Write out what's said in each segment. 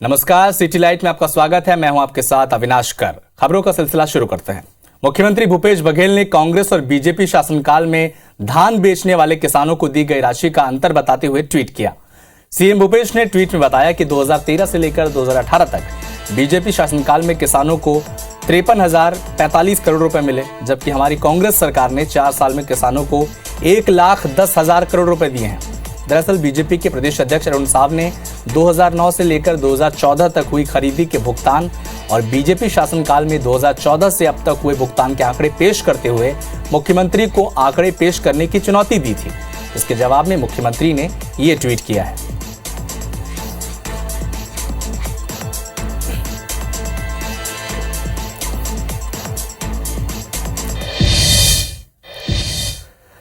नमस्कार, city light में आपका स्वागत है। मैं हूं आपके साथ अविनाश कर। खबरों का सिलसिला शुरू करते हैं। मुख्यमंत्री भूपेश बघेल ने कांग्रेस और बीजेपी शासनकाल में धान बेचने वाले किसानों को दी गई राशि का अंतर बताते हुए ट्वीट किया। सीएम भूपेश ने ट्वीट में बताया कि 2013 से लेकर 2018 तक बीजेपी शासनकाल में किसानों को 53,045 करोड़ रुपए मिले, जबकि हमारी कांग्रेस सरकार ने 4 साल में किसानों को 1,10,000 करोड़ रुपए दिए हैं। दरअसल बीजेपी के प्रदेश अध्यक्ष अरुण साव ने 2009 से लेकर 2014 तक हुई खरीदी के भुगतान और बीजेपी शासनकाल में 2014 से अब तक हुए भुगतान के आंकड़े पेश करते हुए मुख्यमंत्री को आंकड़े पेश करने की चुनौती दी थी। इसके जवाब में मुख्यमंत्री ने ये ट्वीट किया है।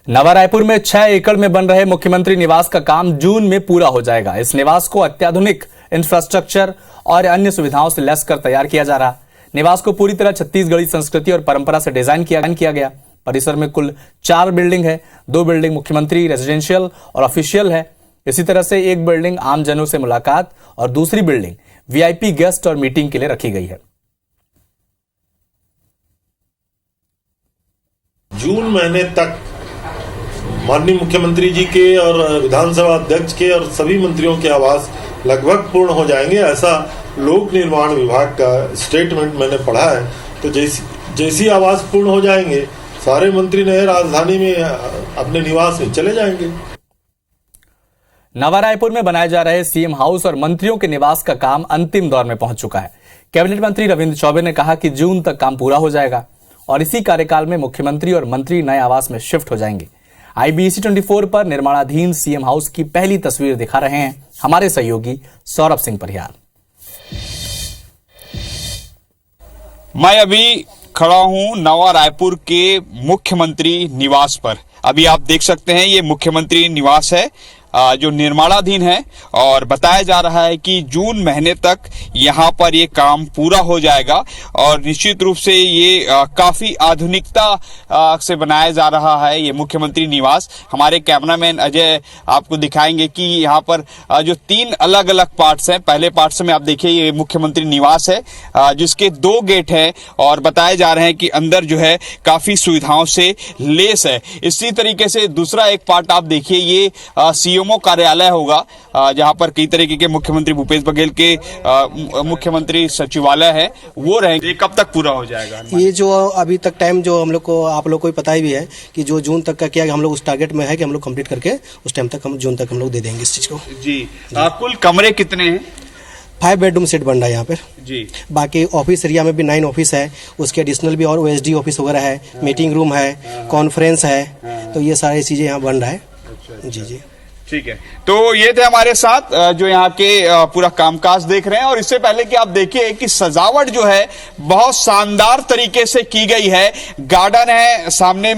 नवा रायपुर में 6 एकड़ में बन रहे मुख्यमंत्री निवास का काम जून में पूरा हो जाएगा। इस निवास को अत्याधुनिक इंफ्रास्ट्रक्चर और अन्य सुविधाओं से लैस कर तैयार किया जा रहा। निवास को पूरी तरह छत्तीसगढ़ी संस्कृति और परंपरा से डिजाइन किया गया। परिसर में कुल 4 बिल्डिंग है। 2 बिल्डिंग मुख्यमंत्री रेजिडेंशियल और ऑफिशियल है। इसी तरह से एक बिल्डिंग आम जनों से मुलाकात और दूसरी बिल्डिंग वीआईपी गेस्ट और मीटिंग के लिए रखी गई है। जून महीने तक माननीय मुख्यमंत्री जी के और विधानसभा अध्यक्ष के और सभी मंत्रियों के आवास लगभग पूर्ण हो जाएंगे, ऐसा लोक निर्माण विभाग का स्टेटमेंट मैंने पढ़ा है। तो जैसी आवास पूर्ण हो जाएंगे, सारे मंत्री नए राजधानी में अपने निवास में चले जाएंगे। नवा रायपुर में बनाए जा रहे सीएम हाउस और मंत्रियों के निवास का काम अंतिम दौर में पहुंच चुका है। कैबिनेट मंत्री रविंद्र चौबे ने कहा कि जून तक काम पूरा हो जाएगा और इसी कार्यकाल में मुख्यमंत्री और मंत्री नए आवास में शिफ्ट हो जाएंगे। IBC 24 पर निर्माणाधीन सीएम हाउस की पहली तस्वीर दिखा रहे हैं हमारे सहयोगी सौरभ सिंह परिहार। मैं अभी खड़ा हूं नवा रायपुर के मुख्यमंत्री निवास पर। अभी आप देख सकते हैं ये मुख्यमंत्री निवास है जो निर्माणाधीन है और बताया जा रहा है कि जून महीने तक यहाँ पर ये काम पूरा हो जाएगा और निश्चित रूप से ये काफी आधुनिकता से बनाया जा रहा है ये मुख्यमंत्री निवास। हमारे कैमरामैन अजय आपको दिखाएंगे कि यहाँ पर जो 3 अलग अलग पार्ट्स हैं। पहले पार्ट्स में आप देखिए ये मुख्यमंत्री निवास है जिसके 2 गेट हैं और बताए जा रहे हैं कि अंदर जो है काफी सुविधाओं से लेस है। इसी तरीके से दूसरा एक पार्ट आप देखिए ये सीएमओ कार्यालय होगा जहां पर कई तरीके के मुख्यमंत्री भूपेश बघेल के मुख्यमंत्री सचिवालय है वो रहेंगे। ये कब तक पूरा हो जाएगा? ये जो अभी तक टाइम जो हम लोग को आप लोग को ही पता ही भी है कि जो जून तक का किया हम लोग उस टारगेट में है कि हम लोग कंप्लीट करके उस टाइम तक हम जून तक हम लोग दे देंगे इस चीज को। जी कुल कमरे कितने हैं? 5 बेडरूम सेट बन रहा है यहाँ पर जी। बाकी ऑफिस एरिया में भी 9 ऑफिस है, उसके एडिशनल भी और OSD ऑफिस वगैरह है, मीटिंग रूम है, कॉन्फ्रेंस है, तो ये सारी चीजें यहाँ बन रहा है। जी जी ठीक है। तो ये थे हमारे साथ जो यहाँ के पूरा कामकाज देख रहे हैं और इससे पहले कि आप देखिए कि सजावट जो है बहुत शानदार तरीके से की गई है। गार्डन है सामने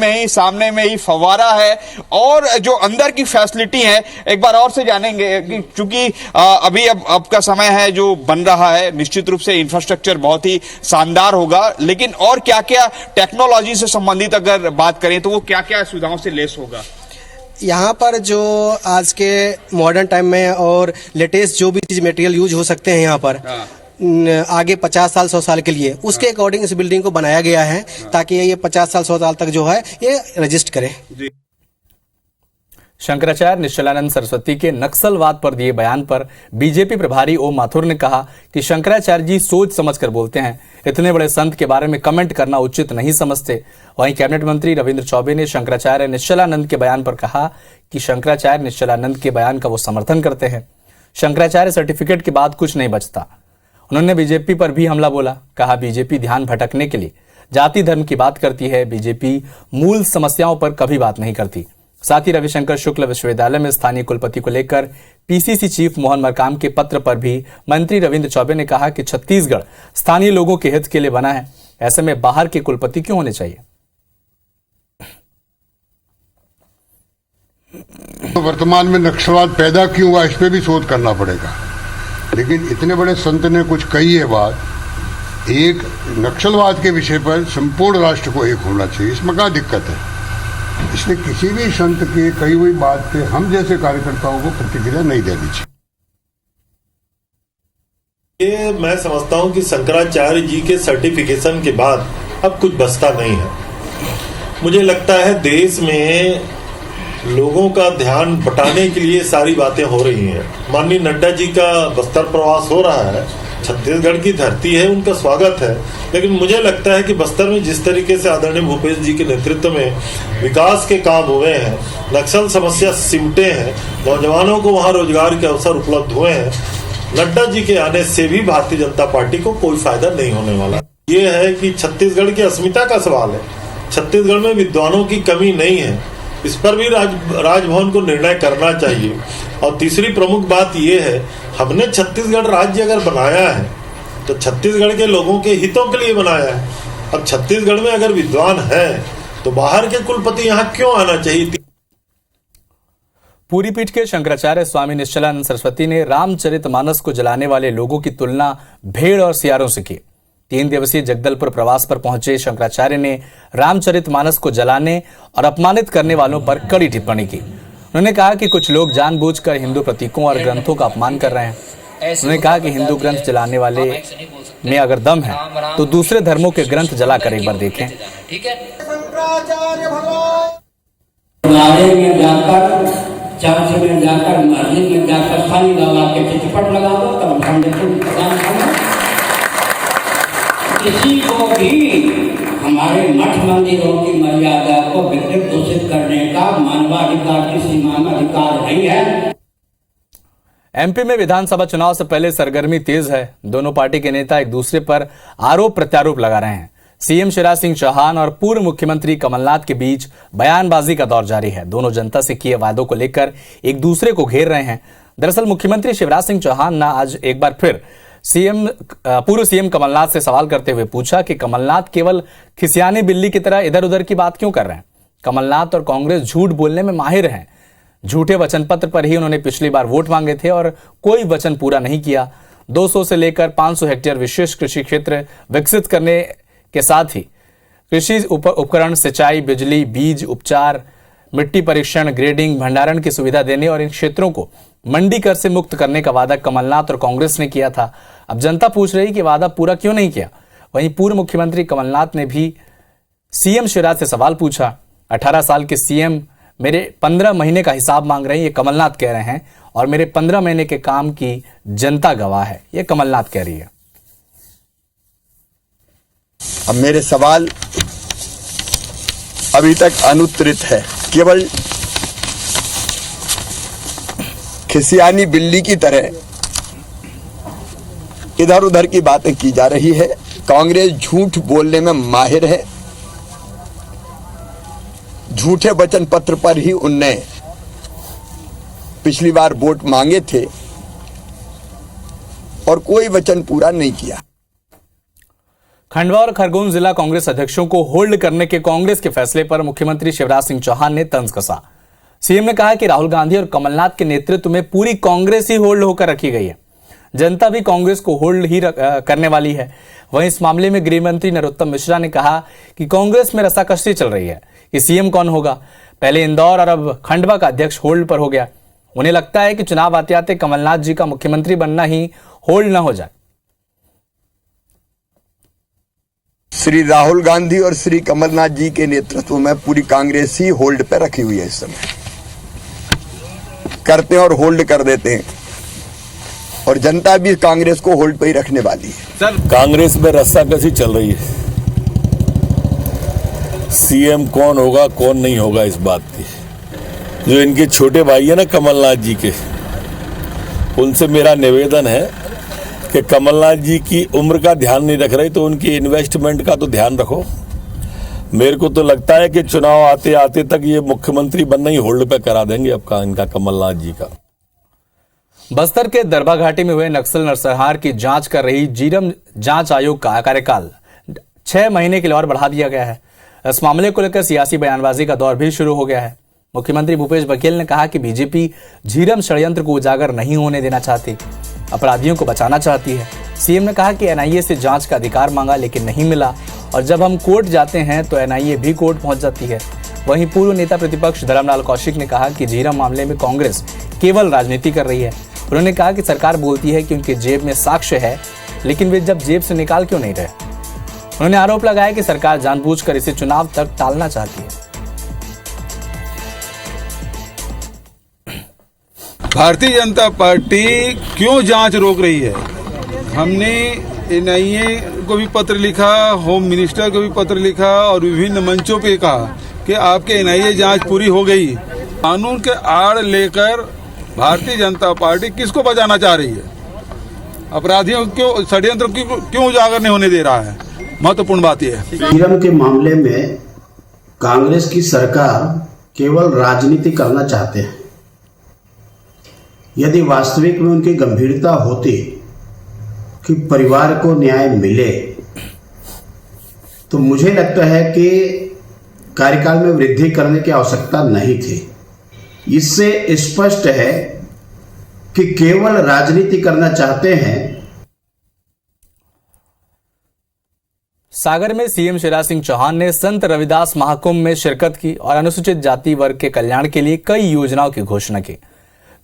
में ही फव्वारा है और जो अंदर की फैसिलिटी है एक बार और से जानेंगे कि चूंकि अभी अब का समय है जो बन रहा है, निश्चित रूप से इंफ्रास्ट्रक्चर बहुत ही शानदार होगा, लेकिन और क्या क्या टेक्नोलॉजी से संबंधित अगर बात करें तो वो क्या क्या सुविधाओं से लेस होगा? यहाँ पर जो आज के मॉडर्न टाइम में और लेटेस्ट जो भी चीज मटेरियल यूज हो सकते हैं यहाँ पर आगे 50 साल 100 साल के लिए उसके अकॉर्डिंग इस बिल्डिंग को बनाया गया है ताकि ये 50 साल 100 साल तक जो है ये रजिस्ट करे। शंकराचार्य निश्चलानंद सरस्वती के नक्सलवाद पर दिए बयान पर बीजेपी प्रभारी ओम माथुर ने कहा कि शंकराचार्य जी सोच समझकर बोलते हैं, इतने बड़े संत के बारे में कमेंट करना उचित नहीं समझते। वहीं कैबिनेट मंत्री रविंद्र चौबे ने शंकराचार्य निश्चलानंद के बयान पर कहा कि शंकराचार्य निश्चलानंद के बयान का वो समर्थन करते हैं। शंकराचार्य सर्टिफिकेट के बाद कुछ नहीं बचता। उन्होंने बीजेपी पर भी हमला बोला, कहा बीजेपी ध्यान भटकने के लिए जाति धर्म की बात करती है, बीजेपी मूल समस्याओं पर कभी बात नहीं करती। साथ ही रविशंकर शुक्ल विश्वविद्यालय में स्थानीय कुलपति को लेकर PCC चीफ मोहन मरकाम के पत्र पर भी मंत्री रविंद्र चौबे ने कहा कि छत्तीसगढ़ स्थानीय लोगों के हित के लिए बना है, ऐसे में बाहर के कुलपति क्यों होने चाहिए? तो वर्तमान में नक्सलवाद पैदा क्यों हुआ इस पे भी शोध करना पड़ेगा, लेकिन इतने बड़े संत ने कुछ कही है बात, एक नक्सलवाद के विषय पर संपूर्ण राष्ट्र को एक होना चाहिए, इसमें क्या दिक्कत है? इसलिए किसी भी संत की कही हुई बात पे हम जैसे कार्यकर्ताओं को प्रतिक्रिया नहीं देनी चाहिए। ये मैं समझता हूं कि शंकराचार्य जी के सर्टिफिकेशन के बाद अब कुछ बचता नहीं है। मुझे लगता है देश में लोगों का ध्यान बटाने के लिए सारी बातें हो रही हैं। माननीय नड्डा जी का बस्तर प्रवास हो रहा है, छत्तीसगढ़ की धरती है, उनका स्वागत है, लेकिन मुझे लगता है कि बस्तर में जिस तरीके से आदरणीय भूपेश जी के नेतृत्व में विकास के काम हुए हैं, नक्सल समस्या सिमटे हैं, नौजवानों को वहां रोजगार के अवसर उपलब्ध हुए हैं, नड्डा जी के आने से भी भारतीय जनता पार्टी को कोई फायदा नहीं होने वाला। ये है कि छत्तीसगढ़ की अस्मिता का सवाल है। छत्तीसगढ़ में विद्वानों की कमी नहीं है, इस पर भी राजभवन को निर्णय करना चाहिए। और तीसरी प्रमुख बात यह है, हमने छत्तीसगढ़ राज्य अगर बनाया है तो छत्तीसगढ़ के लोगों के हितों के लिए बनाया है। अब छत्तीसगढ़ में अगर विद्वान है तो बाहर के कुलपति यहाँ क्यों आना चाहिए? पूरी पीठ के शंकराचार्य स्वामी निश्चलानंद सरस्वती ने रामचरितमानस को जलाने वाले लोगों की तुलना भेड़ और सियारों से की। 3 दिवसीय जगदलपुर प्रवास पर पहुंचे शंकराचार्य ने रामचरितमानस को जलाने और अपमानित करने वालों पर कड़ी टिप्पणी की। उन्होंने कहा कि कुछ लोग जानबूझकर हिंदू प्रतीकों और ग्रंथों का अपमान कर रहे हैं। उन्होंने कहा कि हिंदू ग्रंथ जलाने वाले में अगर दम है तो दूसरे धर्मों के ग्रंथ जलाकर एक बार देखें। ठीक है, में जाकर, चर्च में जाकर, मस्जिद में जाकर सानी दवा के चिटपट लगा दो, तब किसी को भी हमारे मठ मंदिरों की मर्यादा को विकृत दूषित करने का मानवाधिकार की सीमा में अधिकार नहीं है। एमपी में विधानसभा चुनाव से पहले सरगर्मी तेज है। दोनों पार्टी के नेता एक दूसरे पर आरोप प्रत्यारोप लगा रहे हैं। सीएम शिवराज सिंह चौहान और पूर्व मुख्यमंत्री कमलनाथ के बीच बयानबाजी का दौर जारी है। दोनों जनता से किए वादों को लेकर एक दूसरे को घेर रहे हैं। दरअसल मुख्यमंत्री शिवराज सिंह चौहान ने आज एक बार फिर पूर्व सीएम कमलनाथ से सवाल करते हुए पूछा कि कमलनाथ केवल खिसियानी बिल्ली की तरह इधर उधर की बात क्यों कर रहे हैं। कमलनाथ और कांग्रेस झूठ बोलने में माहिर हैं। झूठे वचन पत्र पर ही उन्होंने पिछली बार वोट मांगे थे और कोई वचन पूरा नहीं किया। 200 से लेकर 500 हेक्टेयर विशेष कृषि क्षेत्र विकसित करने के साथ ही कृषि उपकरण, सिंचाई, बिजली, बीज, उपचार, मिट्टी परीक्षण, ग्रेडिंग, भंडारण की सुविधा देने और इन क्षेत्रों को मंडी कर से मुक्त करने का वादा कमलनाथ और कांग्रेस ने किया था। अब जनता पूछ रही कि वादा पूरा क्यों नहीं किया। वहीं पूर्व मुख्यमंत्री कमलनाथ ने भी सीएम शिवराज से सवाल पूछा। 18 साल के सीएम मेरे 15 महीने का हिसाब मांग रहे हैं, ये कमलनाथ कह रहे हैं, और मेरे 15 महीने के काम की जनता गवाह है, ये कमलनाथ कह रही है। अब मेरे सवाल अभी तक अनुत्तरित है। केवल खिसियानी बिल्ली की तरह इधर उधर की बातें की जा रही है। कांग्रेस झूठ बोलने में माहिर है। झूठे वचन पत्र पर ही उनने पिछली बार वोट मांगे थे और कोई वचन पूरा नहीं किया। खंडवा और खरगोन जिला कांग्रेस अध्यक्षों को होल्ड करने के कांग्रेस के फैसले पर मुख्यमंत्री शिवराज सिंह चौहान ने तंज कसा। सीएम ने कहा कि राहुल गांधी और कमलनाथ के नेतृत्व में पूरी कांग्रेस ही होल्ड होकर रखी गई है। जनता भी कांग्रेस को होल्ड ही करने वाली है। वहीं इस मामले में गृह मंत्री नरोत्तम मिश्रा ने कहा कि कांग्रेस में रसाकसी चल रही है कि सीएम कौन होगा। पहले इंदौर और अब खंडवा का अध्यक्ष होल्ड पर हो गया। उन्हें लगता है कि चुनाव आते आते कमलनाथ जी का मुख्यमंत्री बनना ही होल्ड न हो जाए। श्री राहुल गांधी और श्री कमलनाथ जी के नेतृत्व में पूरी कांग्रेस ही होल्ड पर रखी हुई है। इस समय करते हैं और होल्ड कर देते हैं, और जनता भी कांग्रेस को होल्ड पर ही रखने वाली है। सर, कांग्रेस में रस्साकसी चल रही है। सीएम कौन होगा कौन नहीं होगा इस बात की। जो इनके छोटे भाई है ना कमलनाथ जी के, उनसे मेरा निवेदन है कि कमलनाथ जी की उम्र का ध्यान नहीं रख रही तो उनकी इन्वेस्टमेंट का तो ध्यान रखो। मेरे को तो लगता है कि चुनाव आते आते तक ये मुख्यमंत्री बनना ही होल्ड पे करा देंगे अब इनका कमलनाथ जी का। बस्तर के दरबा घाटी में हुए नक्सल नरसंहार की जांच कर रही जीरम जांच आयोग का कार्यकाल 6 महीने के लिए और बढ़ा दिया गया है। इस मामले को लेकर सियासी बयानबाजी का दौर भी शुरू हो गया है। मुख्यमंत्री भूपेश बघेल ने कहा कि बीजेपी झीरम षड्यंत्र को उजागर नहीं होने देना चाहती, अपराधियों को बचाना चाहती है। सीएम ने कहा कि एनआईए से जांच का अधिकार मांगा लेकिन नहीं मिला, और जब हम कोर्ट जाते हैं तो एनआईए भी कोर्ट पहुंच जाती है। वहीं पूर्व नेता प्रतिपक्ष धर्मलाल कौशिक ने कहा कि झीरम मामले में कांग्रेस केवल राजनीति कर रही है। उन्होंने कहा कि सरकार बोलती है कि उनके जेब में साक्ष्य है, लेकिन वे जब जेब से निकाल क्यों नहीं रहे। उन्होंने आरोप लगाया कि सरकार जानबूझकर इसे चुनाव तक टालना चाहती है। भारतीय जनता पार्टी क्यों जांच रोक रही है? हमने एनआईए को भी पत्र लिखा, होम मिनिस्टर को भी पत्र लिखा और विभिन्न मंचों पे कहा कि आपके एनआईए जांच पूरी हो गई। कानून के आड़ लेकर भारतीय जनता पार्टी किसको बचाना चाह रही है? अपराधियों को षड्यंत्र क्यों उजागर नहीं होने दे रहा है? महत्वपूर्ण बात यह है। सीरम के मामले में कांग्रेस की सरकार केवल राजनीति करना चाहते हैं। यदि वास्तविक में उनकी गंभीरता होती कि परिवार को न्याय मिले, तो मुझे लगता है कि कार्यकाल में वृद्धि करने की आवश्यकता नहीं थी। इससे स्पष्ट है कि केवल राजनीति करना चाहते हैं। सागर में सीएम शिवराज सिंह चौहान ने संत रविदास महाकुंभ में शिरकत की और अनुसूचित जाति वर्ग के कल्याण के लिए कई योजनाओं की घोषणा की।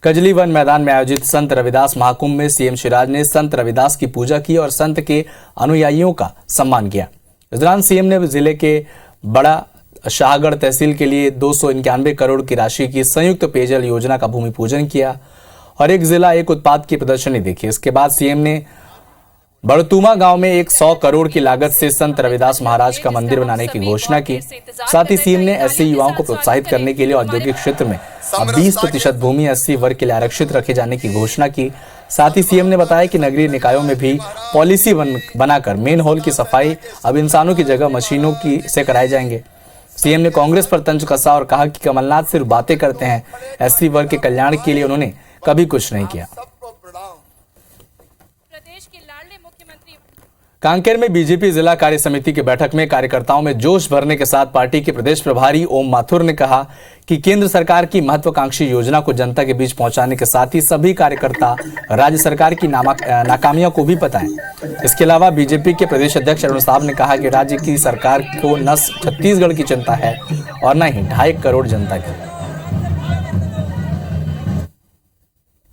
कजली वन मैदान में आयोजित संत रविदास महाकुंभ में सीएम शिवराज ने संत रविदास की पूजा की और संत के अनुयायियों का सम्मान किया। इस दौरान सीएम ने जिले के बड़ा शाहगढ़ तहसील के लिए 291 करोड़ की राशि की संयुक्त पेयजल योजना का भूमि पूजन किया और एक जिला एक उत्पाद की प्रदर्शनी देखी। इसके बाद सीएम ने बड़तुमा गांव में 100 करोड़ की लागत से संत रविदास महाराज का मंदिर बनाने की घोषणा की। साथ ही सीएम ने ऐसे युवाओं को प्रोत्साहित करने के लिए औद्योगिक क्षेत्र में 20% भूमि 80 वर्ग के लिए आरक्षित रखे जाने की घोषणा की। साथ ही सीएम ने बताया कि नगरीय निकायों में भी पॉलिसी बनाकर मेन हॉल की सफाई अब इंसानों की जगह मशीनों की से कराए जाएंगे। सीएम ने कांग्रेस पर तंज कसा और कहा कि कमलनाथ सिर्फ बातें करते हैं, एससी वर्ग के कल्याण के लिए उन्होंने कभी कुछ नहीं किया। कांकेर में बीजेपी जिला कार्य समिति की बैठक में कार्यकर्ताओं में जोश भरने के साथ पार्टी के प्रदेश प्रभारी ओम माथुर ने कहा कि केंद्र सरकार की महत्वाकांक्षी योजना को जनता के बीच पहुंचाने के साथ ही सभी कार्यकर्ता राज्य सरकार की नाकामियों को भी बताएं। इसके अलावा बीजेपी के प्रदेश अध्यक्ष अरुण साहब ने कहा कि राज्य की सरकार को न छत्तीसगढ़ की चिंता है और न ही 2.5 करोड़ जनता की।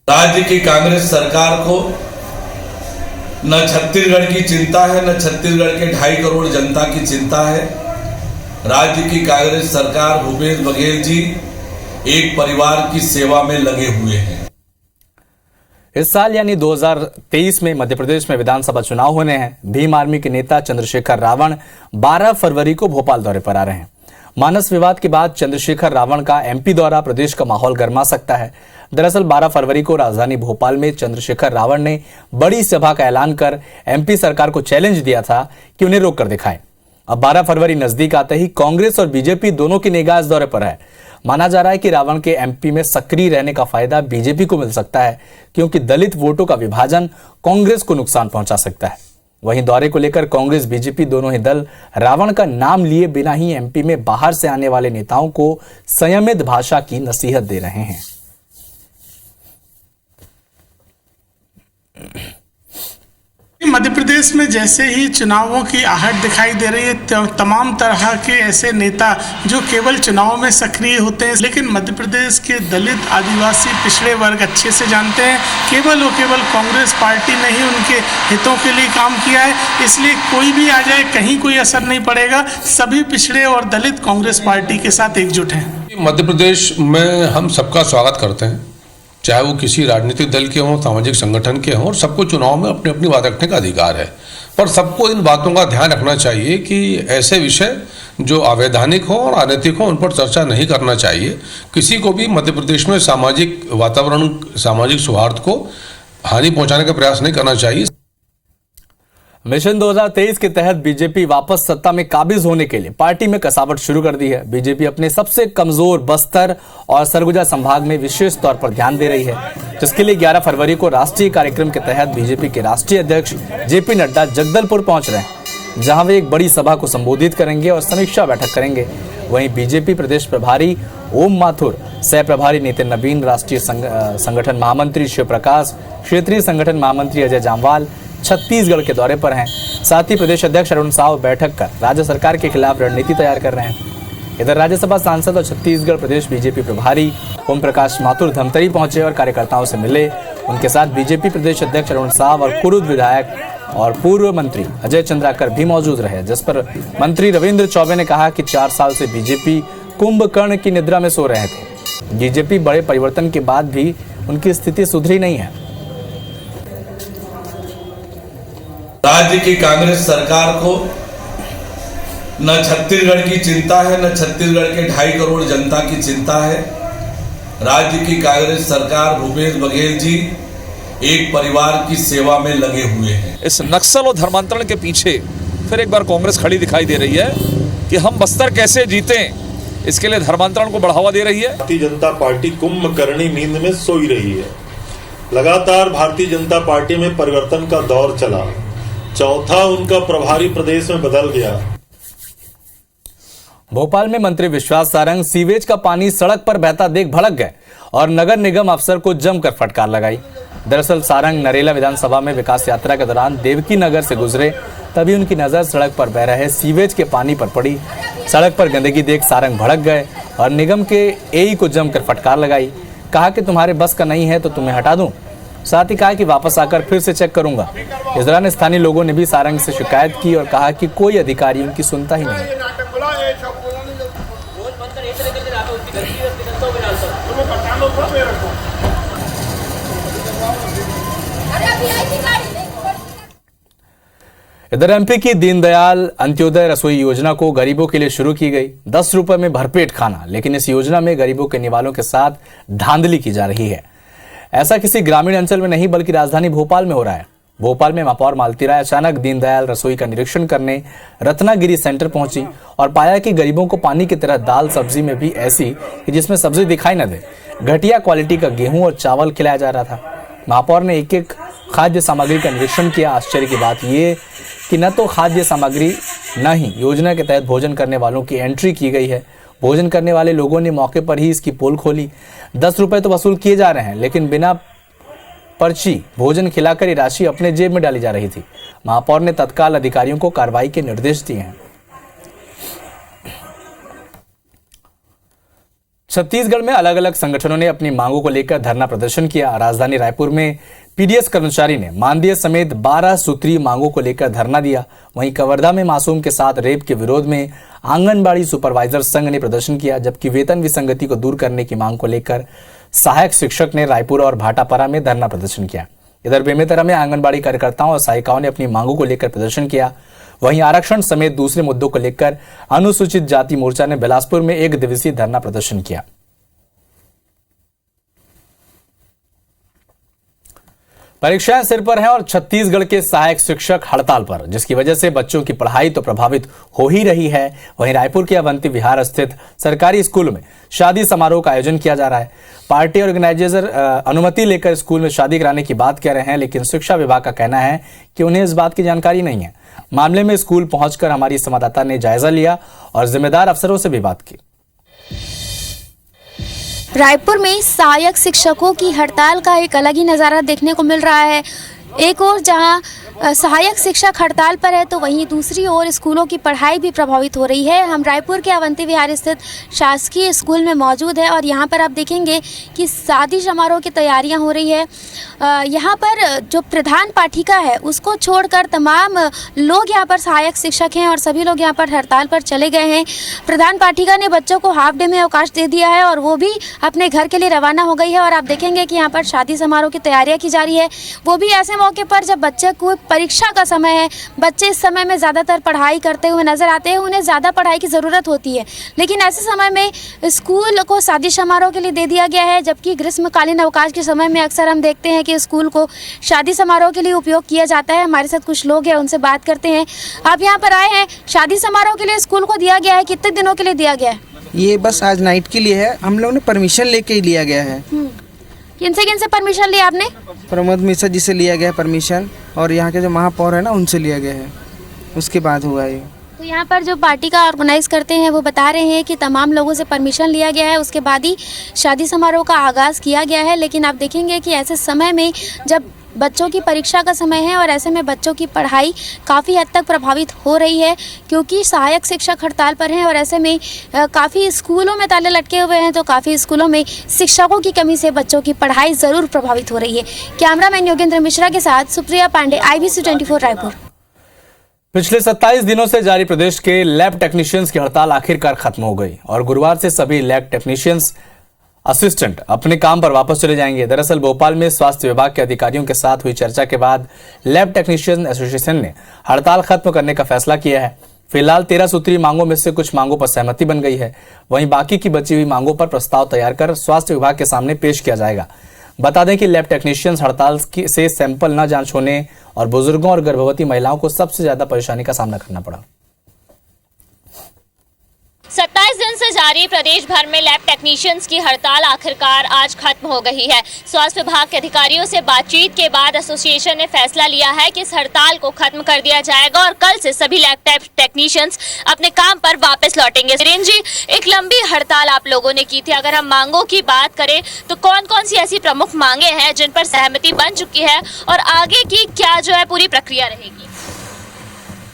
राज्य की कांग्रेस सरकार को न छत्तीसगढ़ की चिंता है, न छत्तीसगढ़ के 2.5 करोड़ जनता की चिंता है। राज्य की कांग्रेस सरकार भूपेश बघेल जी एक परिवार की सेवा में लगे हुए हैं। इस साल यानी 2023 में मध्य प्रदेश में विधानसभा चुनाव होने हैं। भीम आर्मी के नेता चंद्रशेखर रावण 12 फरवरी को भोपाल दौरे पर आ रहे हैं। मानस विवाद के बाद चंद्रशेखर रावण का एमपी दौरा प्रदेश का माहौल गर्मा सकता है। दरअसल 12 फरवरी को राजधानी भोपाल में चंद्रशेखर रावण ने बड़ी सभा का ऐलान कर एमपी सरकार को चैलेंज दिया था कि उन्हें रोक कर दिखाएं। अब 12 फरवरी नजदीक आते ही कांग्रेस और बीजेपी दोनों की निगाह इस दौरे पर है। माना जा रहा है कि रावण के एमपी में सक्रिय रहने का फायदा बीजेपी को मिल सकता है, क्योंकि दलित वोटों का विभाजन कांग्रेस को नुकसान पहुंचा सकता है। वहीं दौरे को लेकर कांग्रेस बीजेपी दोनों ही दल रावण का नाम लिए बिना ही एमपी में बाहर से आने वाले नेताओं को संयमित भाषा की नसीहत दे रहे हैं। मध्य प्रदेश में जैसे ही चुनावों की आहट दिखाई दे रही है, तमाम तरह के ऐसे नेता जो केवल चुनाव में सक्रिय होते हैं, लेकिन मध्य प्रदेश के दलित, आदिवासी, पिछड़े वर्ग अच्छे से जानते हैं केवल कांग्रेस पार्टी ने ही उनके हितों के लिए काम किया है। इसलिए कोई भी आ जाए कहीं कोई असर नहीं पड़ेगा। सभी पिछड़े और दलित कांग्रेस पार्टी के साथ एकजुट हैं। मध्य प्रदेश में हम सबका स्वागत करते हैं, चाहे वो किसी राजनीतिक दल के हों, सामाजिक संगठन के हों, और सबको चुनाव में अपनी अपनी बात रखने का अधिकार है। पर सबको इन बातों का ध्यान रखना चाहिए कि ऐसे विषय जो अवैधानिक हो और अनैतिक हो उन पर चर्चा नहीं करना चाहिए। किसी को भी मध्य प्रदेश में सामाजिक वातावरण, सामाजिक सौहार्द को हानि पहुंचाने का प्रयास नहीं करना चाहिए। मिशन 2023 के तहत बीजेपी वापस सत्ता में काबिज होने के लिए पार्टी में कसावट शुरू कर दी है। बीजेपी अपने सबसे कमजोर बस्तर और सरगुजा संभाग में विशेष तौर पर ध्यान दे रही है, जिसके लिए 11 फरवरी को राष्ट्रीय कार्यक्रम के तहत बीजेपी के राष्ट्रीय अध्यक्ष जेपी नड्डा जगदलपुर पहुंच रहे हैं, जहां वे एक बड़ी सभा को संबोधित करेंगे और समीक्षा बैठक करेंगे। वहीं बीजेपी प्रदेश प्रभारी ओम माथुर, सह प्रभारी नितिन नवीन, राष्ट्रीय संगठन महामंत्री शिव प्रकाश, क्षेत्रीय संगठन महामंत्री अजय जामवाल छत्तीसगढ़ के दौरे पर हैं। साथ ही प्रदेश अध्यक्ष अरुण साहब बैठक कर राज्य सरकार के खिलाफ रणनीति तैयार कर रहे हैं। इधर राज्यसभा सांसद और छत्तीसगढ़ प्रदेश बीजेपी प्रभारी ओम प्रकाश माथुर धमतरी पहुंचे और कार्यकर्ताओं से मिले। उनके साथ बीजेपी प्रदेश अध्यक्ष अरुण साव और कुरुद विधायक और पूर्व मंत्री अजय चंद्राकर भी मौजूद रहे, जिस पर मंत्री रविंद्र चौबे ने कहा कि 4 साल से बीजेपी कुंभकर्ण की निद्रा में सो रहे थे। बीजेपी बड़े परिवर्तन के बाद भी उनकी स्थिति सुधरी नहीं है। राज्य की कांग्रेस सरकार को न छत्तीसगढ़ की चिंता है, न छत्तीसगढ़ के 2.5 करोड़ जनता की चिंता है। राज्य की कांग्रेस सरकार भूपेश बघेल जी एक परिवार की सेवा में लगे हुए हैं। इस नक्सल और धर्मांतरण के पीछे फिर एक बार कांग्रेस खड़ी दिखाई दे रही है कि हम बस्तर कैसे जीतें, इसके लिए धर्मांतरण को बढ़ावा दे रही है। भारतीय जनता पार्टी कुंभकर्णी नींद में सोई रही है। लगातार भारतीय जनता पार्टी में परिवर्तन का दौर चला, चौथा उनका प्रभारी प्रदेश में बदल गया। भोपाल में मंत्री विश्वास सारंग सीवेज का पानी सड़क पर बहता देख भड़क गए और नगर निगम अफसर को जमकर फटकार लगाई। दरअसल सारंग नरेला विधानसभा में विकास यात्रा के दौरान देवकी नगर से गुजरे, तभी उनकी नजर सड़क पर बह रहे सीवेज के पानी पर पड़ी। सड़क पर गंदगी देख सारंग भड़क गए और निगम के एई को जमकर फटकार लगाई। कहा कि तुम्हारे बस का नहीं है तो तुम्हें हटा दूं। साथ ही कहा कि वापस आकर फिर से चेक करूंगा। इस दौरान स्थानीय लोगों ने भी सारंग से शिकायत की और कहा कि कोई अधिकारी उनकी सुनता ही नहीं। इधर एमपी की दीनदयाल अंत्योदय रसोई योजना को गरीबों के लिए शुरू की गई। 10 रुपए में भरपेट खाना, लेकिन इस योजना में गरीबों के निवालों के साथ धांधली की जा रही है। ऐसा किसी ग्रामीण अंचल में नहीं बल्कि राजधानी भोपाल में हो रहा है। भोपाल में महापौर मालती राय अचानक दीनदयाल रसोई का निरीक्षण करने रत्नागिरी सेंटर पहुंची और पाया कि गरीबों को पानी की तरह दाल सब्जी में भी ऐसी कि जिसमें सब्जी दिखाई न दे, घटिया क्वालिटी का गेहूं और चावल खिलाया जा रहा था। महापौर ने एक एक खाद्य सामग्री का निरीक्षण किया। आश्चर्य की बात यह कि न तो खाद्य सामग्री न ही योजना के तहत भोजन करने वालों की एंट्री की गई है। भोजन करने वाले लोगों ने मौके पर ही इसकी पोल खोली। 10 रुपए तो वसूल किए जा रहे हैं, लेकिन बिना पर्ची भोजन खिलाकर ये राशि अपने जेब में डाली जा रही थी। महापौर ने तत्काल अधिकारियों को कार्रवाई के निर्देश दिए हैं। छत्तीसगढ़ में अलग अलग संगठनों ने अपनी मांगों को लेकर धरना प्रदर्शन किया। राजधानी रायपुर में पीडीएस कर्मचारी ने मानदेय समेत 12 सूत्रीय मांगों को लेकर धरना दिया। वहीं कवर्धा में मासूम के साथ रेप के विरोध में आंगनबाड़ी सुपरवाइजर संघ ने प्रदर्शन किया, जबकि वेतन विसंगति को दूर करने की मांग को लेकर सहायक शिक्षक ने रायपुर और भाटापारा में धरना प्रदर्शन किया। इधर बेमेतरा में आंगनबाड़ी कार्यकर्ताओं और सहायिकाओं ने अपनी मांगों को लेकर प्रदर्शन किया। वहीं आरक्षण समेत दूसरे मुद्दों को लेकर अनुसूचित जाति मोर्चा ने बिलासपुर में 1 दिवसीय धरना प्रदर्शन किया। परीक्षाएं सिर पर हैं और छत्तीसगढ़ के सहायक शिक्षक हड़ताल पर, जिसकी वजह से बच्चों की पढ़ाई तो प्रभावित हो ही रही है। वहीं रायपुर के अवंती विहार स्थित सरकारी स्कूल में शादी समारोह का आयोजन किया जा रहा है। पार्टी ऑर्गेनाइजर अनुमति लेकर स्कूल में शादी कराने की बात कह रहे हैं, लेकिन शिक्षा विभाग का कहना है कि उन्हें इस बात की जानकारी नहीं है। मामले में स्कूल पहुंचकर हमारी संवाददाता ने जायजा लिया और जिम्मेदार अफसरों से भी बात की। रायपुर में सहायक शिक्षकों की हड़ताल का एक अलग ही नज़ारा देखने को मिल रहा है। एक ओर जहां सहायक शिक्षक हड़ताल पर है, तो वहीं दूसरी ओर स्कूलों की पढ़ाई भी प्रभावित हो रही है। हम रायपुर के अवंती विहार स्थित शासकीय स्कूल में मौजूद है और यहां पर आप देखेंगे कि शादी समारोह की तैयारियां हो रही है। यहां पर जो प्रधान पाठिका है उसको छोड़कर तमाम लोग यहां पर सहायक शिक्षक हैं और सभी लोग यहां पर हड़ताल पर चले गए हैं। प्रधान पाठिका ने बच्चों को हाफ डे में अवकाश दे दिया है और वो भी अपने घर के लिए रवाना हो गई है। और आप देखेंगे कि यहाँ पर शादी समारोह की तैयारियाँ की जा रही है, वो भी ऐसे मौके पर जब बच्चे को परीक्षा का समय है। बच्चे इस समय में ज़्यादातर पढ़ाई करते हुए नजर आते हैं, उन्हें ज़्यादा पढ़ाई की ज़रूरत होती है, लेकिन ऐसे समय में स्कूल को शादी समारोह के लिए दे दिया गया है। जबकि ग्रीष्मकालीन अवकाश के समय में अक्सर हम देखते हैं कि स्कूल को शादी समारोह के लिए उपयोग किया जाता है। हमारे साथ कुछ लोग हैं, उनसे बात करते हैं। आप यहाँ पर आए हैं, शादी समारोह के लिए स्कूल को दिया गया है, कितने दिनों के लिए दिया गया है? ये बस आज नाइट के लिए है, हम लोग ने परमिशन लेके ही लिया गया है। किनसे परमिशन लिया आपने? प्रमोद मिश्रा जी से लिया गया है परमिशन, और यहाँ के जो महापौर है ना उनसे लिया गया है, उसके बाद हुआ है। तो यहाँ पर जो पार्टी का ऑर्गेनाइज करते हैं वो बता रहे हैं कि तमाम लोगों से परमिशन लिया गया है, उसके बाद ही शादी समारोह का आगाज़ किया गया है। लेकिन आप देखेंगे कि ऐसे समय में जब बच्चों की परीक्षा का समय है और ऐसे में बच्चों की पढ़ाई काफ़ी हद तक प्रभावित हो रही है, क्योंकि सहायक शिक्षक हड़ताल पर हैं और ऐसे में काफ़ी स्कूलों में ताले लटके हुए हैं, तो काफ़ी स्कूलों में शिक्षकों की कमी से बच्चों की पढ़ाई ज़रूर प्रभावित हो रही है। कैमरामैन योगेंद्र मिश्रा के साथ सुप्रिया पांडे, IBC 24 रायपुर। पिछले 27 दिनों से जारी प्रदेश के लैब टेक्नीशियंस की हड़ताल आखिरकार खत्म हो गई और गुरुवार से सभी लैब टेक्नीशियंस असिस्टेंट अपने काम पर वापस चले जाएंगे। दरअसल भोपाल में स्वास्थ्य विभाग के अधिकारियों के साथ हुई चर्चा के बाद लैब टेक्नीशियन एसोसिएशन ने हड़ताल खत्म करने का फैसला किया है। फिलहाल 13 सूत्रीय मांगों में से कुछ मांगों पर सहमति बन गई है, वहीं बाकी की बची हुई मांगों पर प्रस्ताव तैयार कर स्वास्थ्य विभाग के सामने पेश किया जाएगा। बता दें कि लैब टेक्नीशियंस हड़ताल से सैंपल न जांच होने और बुजुर्गों और गर्भवती महिलाओं को सबसे ज्यादा परेशानी का सामना करना पड़ा। 27 दिन से जारी प्रदेश भर में लैब टेक्नीशियंस की हड़ताल आखिरकार आज खत्म हो गई है। स्वास्थ्य विभाग के अधिकारियों से बातचीत के बाद एसोसिएशन ने फैसला लिया है कि इस हड़ताल को खत्म कर दिया जाएगा और कल से सभी लैब टेक्नीशियंस अपने काम पर वापस लौटेंगे। वीरेंद्र जी, एक लंबी हड़ताल आप लोगों ने की थी, अगर हम मांगों की बात करें तो कौन कौन सी ऐसी प्रमुख मांगे हैं जिन पर सहमति बन चुकी है और आगे की क्या जो है पूरी प्रक्रिया रहेगी?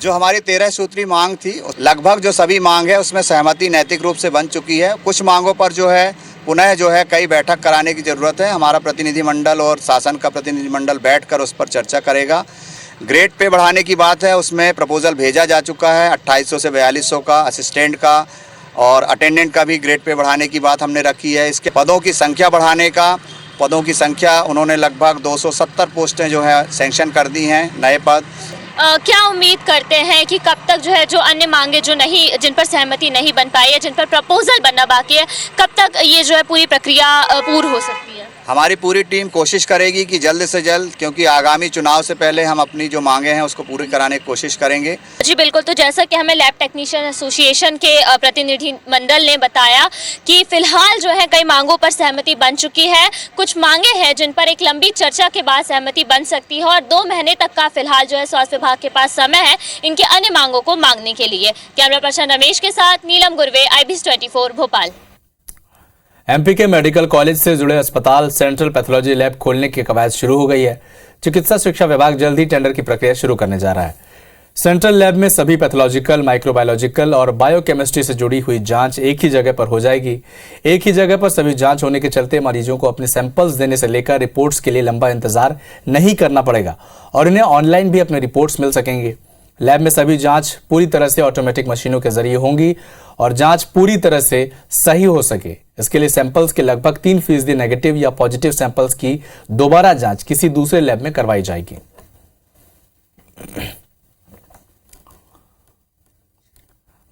जो हमारी 13 सूत्री मांग थी, लगभग जो सभी मांग है उसमें सहमति नैतिक रूप से बन चुकी है। कुछ मांगों पर जो है पुनः जो है कई बैठक कराने की ज़रूरत है। हमारा प्रतिनिधिमंडल और शासन का प्रतिनिधिमंडल बैठकर उस पर चर्चा करेगा। ग्रेड पे बढ़ाने की बात है, उसमें प्रपोजल भेजा जा चुका है 2800 से 4200 का असिस्टेंट का, और अटेंडेंट का भी ग्रेड पे बढ़ाने की बात हमने रखी है। इसके पदों की संख्या बढ़ाने का, पदों की संख्या उन्होंने लगभग 270 पोस्टें जो है सैंक्शन कर दी हैं, नए पद। क्या उम्मीद करते हैं कि कब तक जो है जो अन्य मांगे जो नहीं, जिन पर सहमति नहीं बन पाई है, जिन पर प्रपोजल बनना बाकी है, कब तक ये जो है पूरी प्रक्रिया पूर्ण हो सकती है? हमारी पूरी टीम कोशिश करेगी कि जल्द से जल्द, क्योंकि आगामी चुनाव से पहले हम अपनी जो मांगे हैं उसको पूरी कराने की कोशिश करेंगे। जी बिल्कुल, तो जैसा कि हमें लैब टेक्नीशियन एसोसिएशन के प्रतिनिधिमंडल ने बताया कि फिलहाल जो है कई मांगों पर सहमति बन चुकी है। कुछ मांगे हैं जिन पर एक लंबी चर्चा के बाद सहमति बन सकती है और 2 महीने तक का फिलहाल जो है स्वास्थ्य विभाग के पास समय है इनकी अन्य मांगों को मांगने के लिए। कैमरा पर्सन रमेश के साथ नीलम गुरवे, IBC 24 भोपाल। एमपी के मेडिकल कॉलेज से जुड़े अस्पताल सेंट्रल पैथोलॉजी लैब खोलने की कवायद शुरू हो गई है। चिकित्सा शिक्षा विभाग जल्द ही टेंडर की प्रक्रिया शुरू करने जा रहा है। सेंट्रल लैब में सभी पैथोलॉजिकल, माइक्रोबायोलॉजिकल और बायोकेमिस्ट्री से जुड़ी हुई जांच एक ही जगह पर हो जाएगी। एक ही जगह पर सभी जांच होने के चलते मरीजों को अपने सैंपल्स देने से लेकर रिपोर्ट्स के लिए लंबा इंतजार नहीं करना पड़ेगा और इन्हें ऑनलाइन भी अपने रिपोर्ट्स मिल सकेंगे। लैब में सभी जांच पूरी तरह से ऑटोमेटिक मशीनों के जरिए होंगी और जांच पूरी तरह से सही हो सके, इसके लिए सैंपल्स के लगभग 3% नेगेटिव या पॉजिटिव सैंपल्स की दोबारा जांच किसी दूसरे लैब में करवाई जाएगी।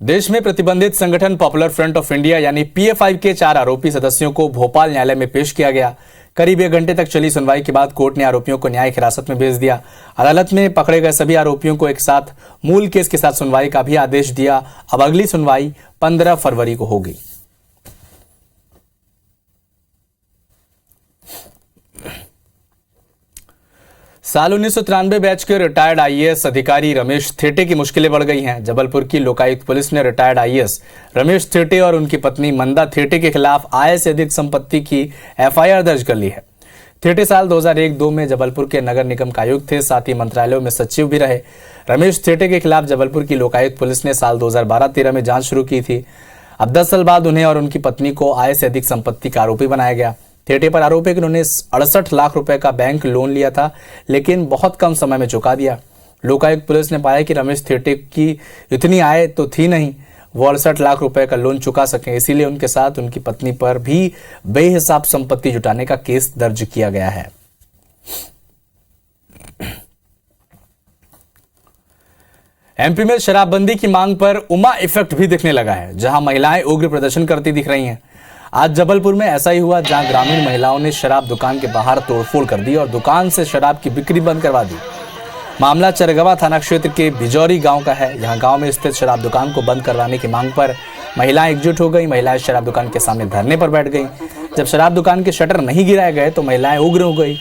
देश में प्रतिबंधित संगठन पॉपुलर फ्रंट ऑफ इंडिया यानी PFI के 4 आरोपी सदस्यों को भोपाल न्यायालय में पेश किया गया। करीब 1 घंटे तक चली सुनवाई के बाद कोर्ट ने आरोपियों को न्यायिक हिरासत में भेज दिया। अदालत में पकड़े गए सभी आरोपियों को एक साथ मूल केस के साथ सुनवाई का भी आदेश दिया। अब अगली सुनवाई 15 फरवरी को होगी। साल 1993 बैच के रिटायर्ड IAS अधिकारी रमेश थेटे की मुश्किलें बढ़ गई हैं। जबलपुर की लोकायुक्त पुलिस ने रिटायर्ड IAS रमेश थेटे और उनकी पत्नी मंदा थेटे के खिलाफ आय से अधिक संपत्ति की FIR दर्ज कर ली है। थेटे साल 2001-2 में जबलपुर के नगर निगम का आयुक्त थे, साथ ही मंत्रालयों में सचिव भी रहे। रमेश थेटे के खिलाफ जबलपुर की लोकायुक्त पुलिस ने साल 2012-13 में जांच शुरू की थी। अब 10 साल बाद उन्हें और उनकी पत्नी को आय से अधिक संपत्ति का आरोपी बनाया गया। थेटे पर आरोप है कि उन्होंने 68 लाख रुपए का बैंक लोन लिया था, लेकिन बहुत कम समय में चुका दिया। लोकायुक्त पुलिस ने पाया कि रमेश थेटे की इतनी आय तो थी नहीं, वो 68 लाख रुपए का लोन चुका सके, इसीलिए उनके साथ उनकी पत्नी पर भी बेहिसाब संपत्ति जुटाने का केस दर्ज किया गया है। एमपी में शराबबंदी की मांग पर उमा इफेक्ट भी दिखने लगा है, जहां महिलाएं उग्र प्रदर्शन करती दिख रही हैं। आज जबलपुर में ऐसा ही हुआ, जहां ग्रामीण महिलाओं ने शराब दुकान के बाहर तोड़फोड़ कर दी और दुकान से शराब की बिक्री बंद करवा दी। मामला चरगवा थाना क्षेत्र के बिजौरी गांव का है, जहां गांव में स्थित शराब दुकान को बंद करवाने की मांग पर महिलाएं एकजुट हो गई। महिलाएं शराब दुकान के सामने धरने पर बैठ गई। जब शराब दुकान के शटर नहीं गिराए गए तो महिलाएं उग्र हो गई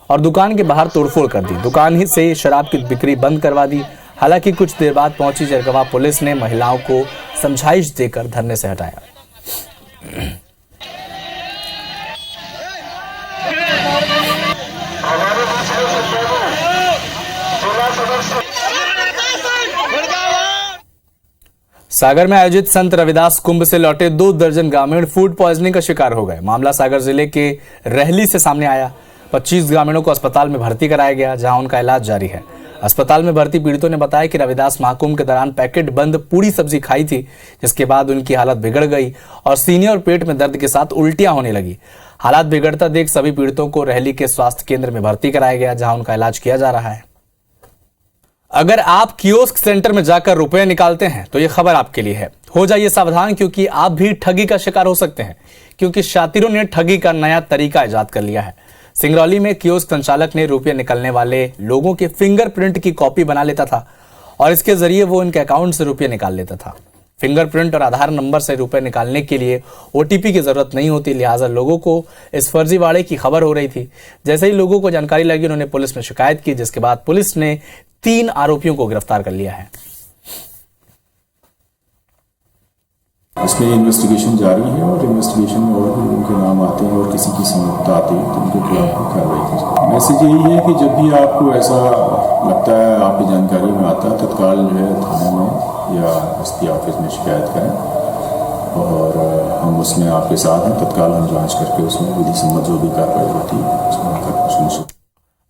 और दुकान के बाहर तोड़फोड़ कर दी। दुकान ही से शराब की बिक्री बंद करवा दी। हालांकि कुछ देर बाद पहुंची चरगवा पुलिस ने महिलाओं को समझाइश देकर धरने से हटाया। हमारे सागर में आयोजित संत रविदास कुंभ से लौटे 2 दर्जन ग्रामीण फूड पॉइजनिंग का शिकार हो गए। मामला सागर जिले के रहली से सामने आया। 25 ग्रामीणों को अस्पताल में भर्ती कराया गया, जहां उनका इलाज जारी है। अस्पताल में भर्ती पीड़ितों ने बताया कि रविदास महाकुंभ के दौरान पैकेट बंद पूरी सब्जी खाई थी, जिसके बाद उनकी हालत बिगड़ गई और सीने और पेट में दर्द के साथ उल्टियां होने लगी। हालात बिगड़ता देख सभी पीड़ितों को रहली के स्वास्थ्य केंद्र में भर्ती कराया गया, जहां उनका इलाज किया जा रहा है। अगर आप कियोस्क सेंटर में जाकर रुपए निकालते हैं तो ये खबर आपके लिए है। हो जाइए सावधान, क्योंकि आप भी ठगी का शिकार हो सकते हैं, क्योंकि शातिरों ने ठगी का नया तरीका इजाद कर लिया है। सिंगरौली में कियोस्क संचालक ने रुपये निकलने वाले लोगों के फिंगरप्रिंट की कॉपी बना लेता था और इसके जरिए वो उनके अकाउंट से रुपये निकाल लेता था। फिंगरप्रिंट और आधार नंबर से रुपए निकालने के लिए ओटीपी की जरूरत नहीं होती, लिहाजा लोगों को इस फर्जीवाड़े की खबर हो रही थी। जैसे ही लोगों को जानकारी लगी, उन्होंने पुलिस में शिकायत की, जिसके बाद पुलिस ने 3 आरोपियों को गिरफ्तार कर लिया है। इसमें इन्वेस्टिगेशन जारी है और इन्वेस्टिगेशन में और भी उनके नाम आते हैं और किसी की संलिप्तता आती है तो उनके खिलाफ कार्रवाई की जाए। मैसेज यही है कि जब भी आपको ऐसा लगता है, आपकी जानकारी में आता है, तत्काल जो है थाने में या एसपी ऑफिस में शिकायत करें और हम उसमें आपके साथ हैं। तत्काल हम जांच करके उसमें विधि सम्मत जो भी कार्रवाई होती है उसमें सुनिश्चित।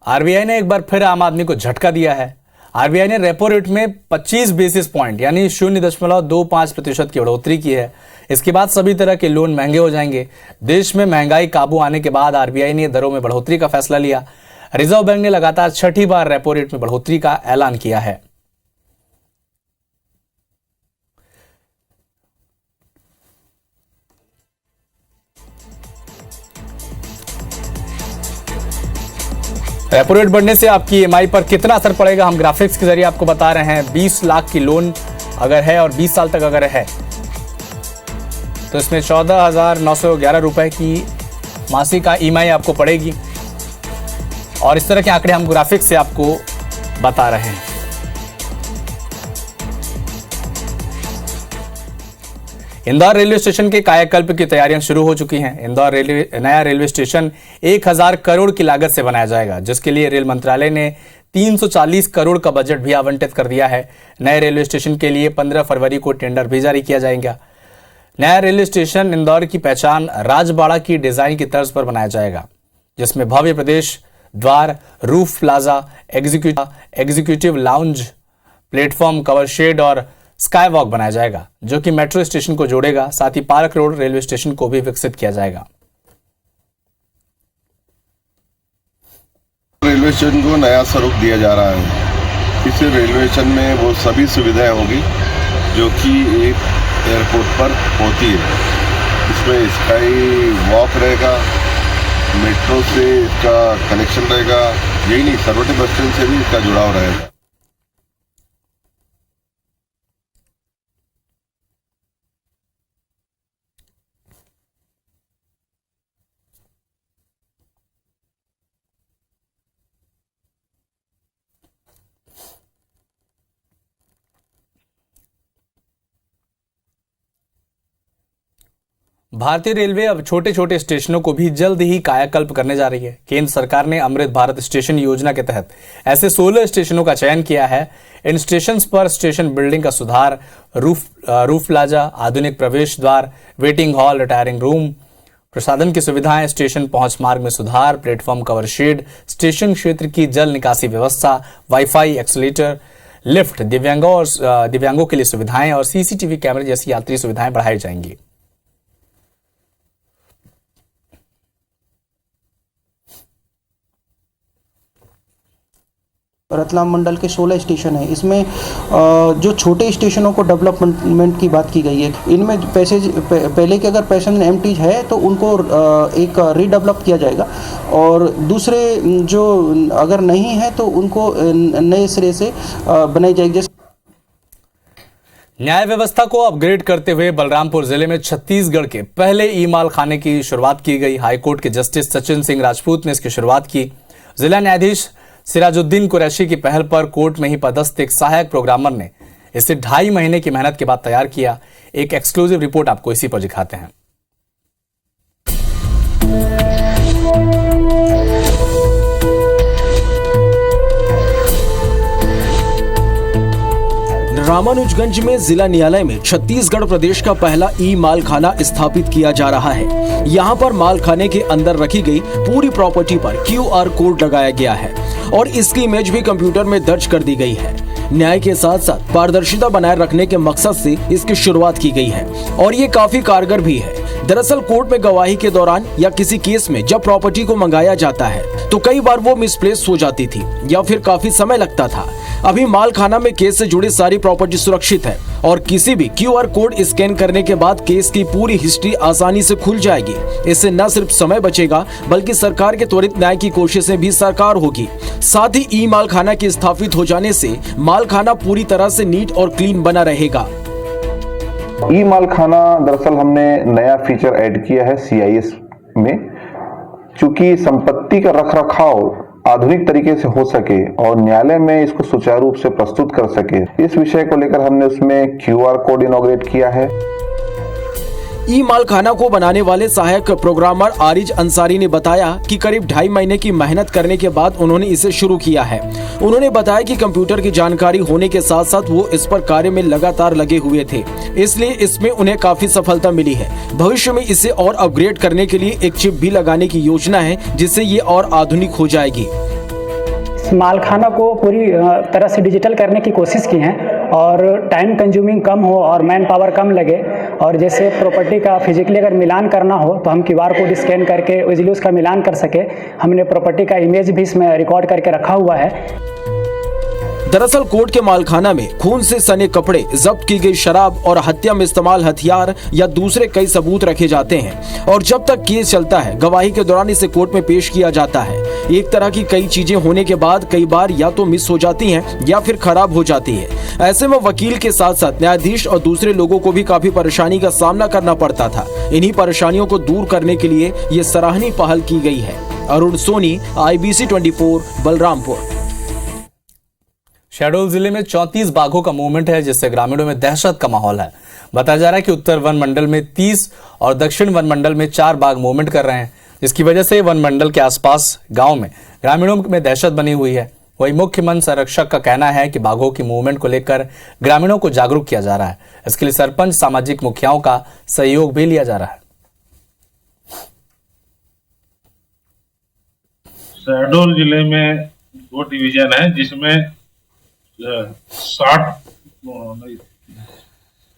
आरबीआई ने एक बार फिर आम आदमी को झटका दिया है। आरबीआई ने रेपो रेट में 25 बेसिस पॉइंट यानी 0.25% की बढ़ोतरी की है। इसके बाद सभी तरह के लोन महंगे हो जाएंगे। देश में महंगाई काबू आने के बाद आरबीआई ने दरों में बढ़ोतरी का फैसला लिया। रिजर्व बैंक ने लगातार 6ठी बार रेपो रेट में बढ़ोतरी का ऐलान किया है। रेपो रेट बढ़ने से आपकी ईएमआई पर कितना असर पड़ेगा, हम ग्राफिक्स के जरिए आपको बता रहे हैं। 20 लाख की लोन अगर है और 20 साल तक अगर है तो इसमें 14,911 रुपए की मासिक का ईएमआई आपको पड़ेगी और इस तरह के आंकड़े हम ग्राफिक्स से आपको बता रहे हैं। इंदौर रेलवे स्टेशन के कायाकल्प की तैयारियां शुरू हो चुकी हैं। इंदौर नया रेलवे स्टेशन 1000 करोड़ की लागत से बनाया जाएगा, जिसके लिए रेल मंत्रालय ने 340 करोड़ का बजट भी आवंटित कर दिया है। नए रेलवे स्टेशन के लिए 15 फरवरी को टेंडर भी जारी किया जाएगा। नया रेलवे स्टेशन इंदौर की पहचान राजबाड़ा की डिजाइन की तर्ज पर बनाया जाएगा, जिसमें भव्य प्रदेश द्वार, roof plaza, executive lounge, platform, cover shed और स्काई वॉक बनाया जाएगा, जो कि मेट्रो स्टेशन को जोड़ेगा। साथ ही पार्क रोड रेलवे स्टेशन को भी विकसित किया जाएगा। रेलवे स्टेशन को नया स्वरूप दिया जा रहा है। इस रेलवे स्टेशन में वो सभी सुविधाएं होगी जो कि एक एयरपोर्ट पर होती है। इसमें स्काई वॉक रहेगा, मेट्रो से इसका कनेक्शन रहेगा, यही नहीं सरवटी बस स्टैंड से भी इसका जुड़ाव रहेगा। भारतीय रेलवे अब छोटे छोटे स्टेशनों को भी जल्द ही कायाकल्प करने जा रही है। केंद्र सरकार ने अमृत भारत स्टेशन योजना के तहत ऐसे 16 स्टेशनों का चयन किया है। इन स्टेशन पर स्टेशन बिल्डिंग का सुधार, रूफ प्लाजा, आधुनिक प्रवेश द्वार, वेटिंग हॉल, रिटायरिंग रूम, प्रसाधन की सुविधाएं, स्टेशन पहुंच मार्ग में सुधार, प्लेटफॉर्म कवर शेड, स्टेशन क्षेत्र की जल निकासी व्यवस्था, वाईफाई, एक्सीलेटर, लिफ्ट, दिव्यांगों के लिए सुविधाएं और सीसीटीवी कैमरे जैसी यात्री सुविधाएं बढ़ाई जाएंगी। रतलाम मंडल के 16 स्टेशन है। इसमें जो छोटे स्टेशनों को डेवलपमेंट की बात की गई है। इनमें पहले के अगर पैसेंजर एमटीज है तो उनको एक रीडेवलप किया जाएगा और दूसरे जो अगर नहीं है तो उनको नए सिरे से बनाई जाएगी। न्याय व्यवस्था को अपग्रेड करते हुए बलरामपुर जिले में छत्तीसगढ़ के पहले ई-माल खाने की शुरुआत की गई। हाईकोर्ट के जस्टिस सचिन सिंह राजपूत ने इसकी शुरुआत की। जिला न्यायाधीश सिराजुद्दीन कुरैशी की पहल पर कोर्ट में ही पदस्थ एक सहायक प्रोग्रामर ने इसे 2.5 महीने की मेहनत के बाद तैयार किया। एक एक्सक्लूसिव रिपोर्ट आपको इसी पर दिखाते हैं। रामानुजगंज में जिला न्यायालय में छत्तीसगढ़ प्रदेश का पहला ई माल खाना स्थापित किया जा रहा है। यहाँ पर माल खाने के अंदर रखी गई पूरी प्रॉपर्टी पर QR कोड लगाया गया है और इसकी इमेज भी कंप्यूटर में दर्ज कर दी गई है। न्याय के साथ साथ पारदर्शिता बनाए रखने के मकसद से इसकी शुरुआत की गई है और ये काफी कारगर भी है। दरअसल कोर्ट में गवाही के दौरान या किसी केस में जब प्रॉपर्टी को मंगाया जाता है तो कई बार वो मिसप्लेस हो जाती थी या फिर काफी समय लगता था। अभी माल खाना में केस से जुड़ी सारी प्रॉपर्टी सुरक्षित है और किसी भी QR कोड स्कैन करने के बाद केस की पूरी हिस्ट्री आसानी से खुल जाएगी। इससे न सिर्फ समय बचेगा बल्कि सरकार के त्वरित न्याय की कोशिशें भी साकार होगी। साथ ही ई माल खाना के स्थापित हो जाने से माल खाना पूरी तरह से नीट और क्लीन बना रहेगा। ई माल खाना दरअसल हमने नया फीचर ऐड किया है CIS में, चूंकि संपत्ति का रखरखाव आधुनिक तरीके से हो सके और न्यायालय में इसको सुचारू रूप से प्रस्तुत कर सके, इस विषय को लेकर हमने उसमें QR कोड इनॉग्रेट किया है। ई माल खाना को बनाने वाले सहायक प्रोग्रामर आरिज अंसारी ने बताया कि करीब 2.5 महीने की मेहनत करने के बाद उन्होंने इसे शुरू किया है। उन्होंने बताया कि कंप्यूटर की जानकारी होने के साथ साथ वो इस पर कार्य में लगातार लगे हुए थे, इसलिए इसमें उन्हें काफी सफलता मिली है। भविष्य में इसे और अपग्रेड करने के लिए एक चिप भी लगाने की योजना है जिससे ये और आधुनिक हो जाएगी। मालखाना को पूरी तरह से डिजिटल करने की कोशिश की है और टाइम कंज्यूमिंग कम हो और मैन पावर कम लगे, और जैसे प्रॉपर्टी का फिजिकली अगर मिलान करना हो तो हम QR कोड स्कैन करके इजीली उसका मिलान कर सके। हमने प्रॉपर्टी का इमेज भी इसमें रिकॉर्ड करके रखा हुआ है। दरअसल कोर्ट के मालखाना में खून से सने कपड़े, जब्त की गई शराब और हत्या में इस्तेमाल हथियार या दूसरे कई सबूत रखे जाते हैं और जब तक केस चलता है गवाही के दौरान इसे कोर्ट में पेश किया जाता है। एक तरह की कई चीजें होने के बाद कई बार या तो मिस हो जाती हैं या फिर खराब हो जाती है। ऐसे में वकील के साथ साथ न्यायाधीश और दूसरे लोगों को भी काफी परेशानी का सामना करना पड़ता था। इन्हीं परेशानियों को दूर करने के लिए ये सराहनीय पहल की गई है। अरुण सोनी, IBC 24, बलरामपुर। शहडोल जिले में 34 बाघों का मूवमेंट है जिससे ग्रामीणों में दहशत का माहौल है। बताया जा रहा है कि उत्तर वन मंडल में 30 और दक्षिण वन मंडल में 4 बाघ मूवमेंट कर रहे हैं, जिसकी वजह से वन मंडल के आसपास गांव में ग्रामीणों में दहशत बनी हुई है। वहीं मुख्य वन संरक्षक का कहना है कि बाघों की मूवमेंट को लेकर ग्रामीणों को जागरूक किया जा रहा है। इसके लिए सरपंच, सामाजिक मुखियाओं का सहयोग भी लिया जा रहा है। शहडोल जिले में 2 डिवीजन है जिसमें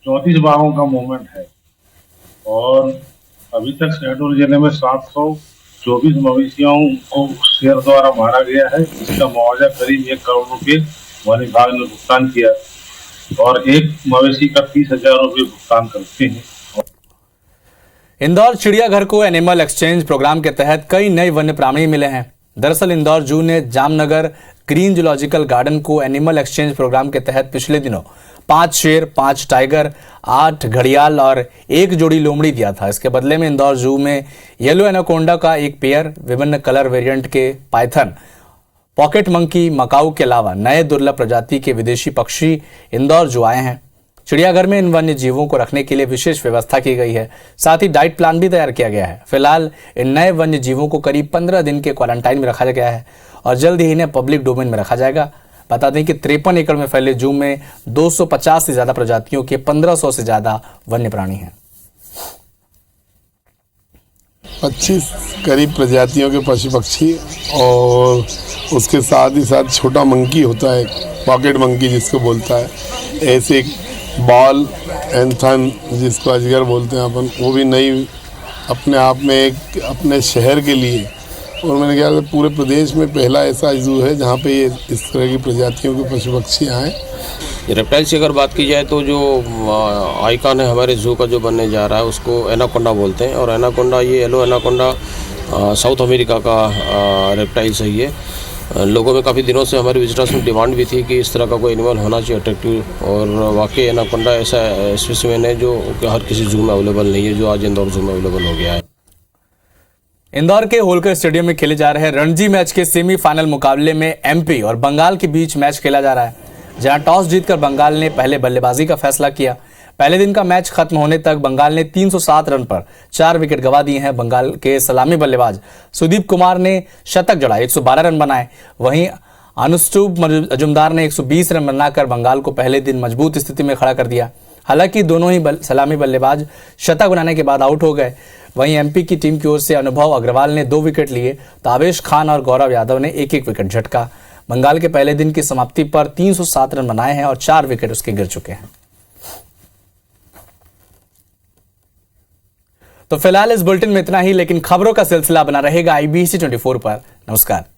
34 बाघों का मूवमेंट है और अभी तक शहडोल जिले में 724 मवेशियों को शेर द्वारा मारा गया है, जिसका मुआवजा करीब 1 करोड़ रुपए वन विभाग ने भुगतान किया और एक मवेशी का 30,000 रुपये भुगतान करते हैं। इंदौर चिड़ियाघर को एनिमल एक्सचेंज प्रोग्राम के तहत कई नए वन्य प्राणी मिले हैं। दरअसल इंदौर जू ने जामनगर ग्रीन जूलॉजिकल गार्डन को एनिमल एक्सचेंज प्रोग्राम के तहत पिछले दिनों 5 शेर, 5 टाइगर, 8 घड़ियाल और 1 जोड़ी लोमड़ी दिया था। इसके बदले में इंदौर जू में येलो एनाकोंडा का एक पेयर, विभिन्न कलर वेरिएंट के पाइथन, पॉकेट मंकी, मकाऊ के अलावा नए दुर्लभ प्रजाति के विदेशी पक्षी इंदौर जू आए हैं। चिड़ियाघर में इन वन्य जीवों को रखने के लिए विशेष व्यवस्था की गई है, साथ ही डाइट प्लान भी तैयार किया गया है। फिलहाल इन नए वन्य जीवों को करीब 15 दिन के क्वारंटाइन में रखा गया है और जल्द ही इन्हें पब्लिक डोमेन में रखा जाएगा। बता दें कि 53 एकड़ में फैले जू में 250 से ज्यादा प्रजातियों के 1500 से ज्यादा वन्य प्राणी हैं। 25 करीब प्रजातियों के पशु पक्षी और उसके साथ ही साथ छोटा मंकी होता है, पॉकेट मंकी जिसको बोलता है, ऐसे बॉल एंथन जिसको अजगर बोलते हैं अपन, वो भी नई अपने आप में एक अपने शहर के लिए, और मैंने ख्याल है पूरे प्रदेश में पहला ऐसा जू है जहाँ पे ये इस तरह की प्रजातियों के पशु पक्षी आए। रेप्टाइल्स की अगर बात की जाए तो जो आइकॉन है हमारे जू का जो बनने जा रहा है उसको एनाकोंडा बोलते हैं और एनाकोंडा, ये येलो एनाकोंडा साउथ अमेरिका का रेप्टाइल्स है। ये लोगों में काफ़ी दिनों से हमारे विजिटर्स में डिमांड भी थी कि इस तरह का कोई एनिमल होना चाहिए अट्रैक्टिव, और वाकई एनाकोंडा ऐसा स्पेसिमेन है जो हर किसी जू में अवेलेबल नहीं है, जो आज इंदौर जू में अवेलेबल हो गया है। इंदौर के होलकर स्टेडियम में खेले जा रहे रणजी मैच के सेमीफाइनल मुकाबले में MP और बंगाल के बीच मैच खेला जा रहा है, जहां टॉस जीतकर बंगाल ने पहले बल्लेबाजी का फैसला किया। पहले दिन का मैच खत्म होने तक बंगाल ने 307 रन पर 4 विकेट गंवा दिए हैं। बंगाल के सलामी बल्लेबाज सुदीप कुमार ने शतक जड़ा, 112 रन बनाए। वहीं अनुष्टुप मजुमदार ने 120 रन बनाकर बंगाल को पहले दिन मजबूत स्थिति में खड़ा कर दिया। हालांकि दोनों ही सलामी बल्लेबाज शतक बनाने के बाद आउट हो गए। वहीं एमपी की टीम की ओर से अनुभव अग्रवाल ने 2 विकेट लिए तो आवेश खान और गौरव यादव ने एक एक विकेट झटका। बंगाल के पहले दिन की समाप्ति पर 307 रन बनाए हैं और 4 विकेट उसके गिर चुके हैं। तो फिलहाल इस बुलेटिन में इतना ही, लेकिन खबरों का सिलसिला बना रहेगा IBC 24 पर। नमस्कार।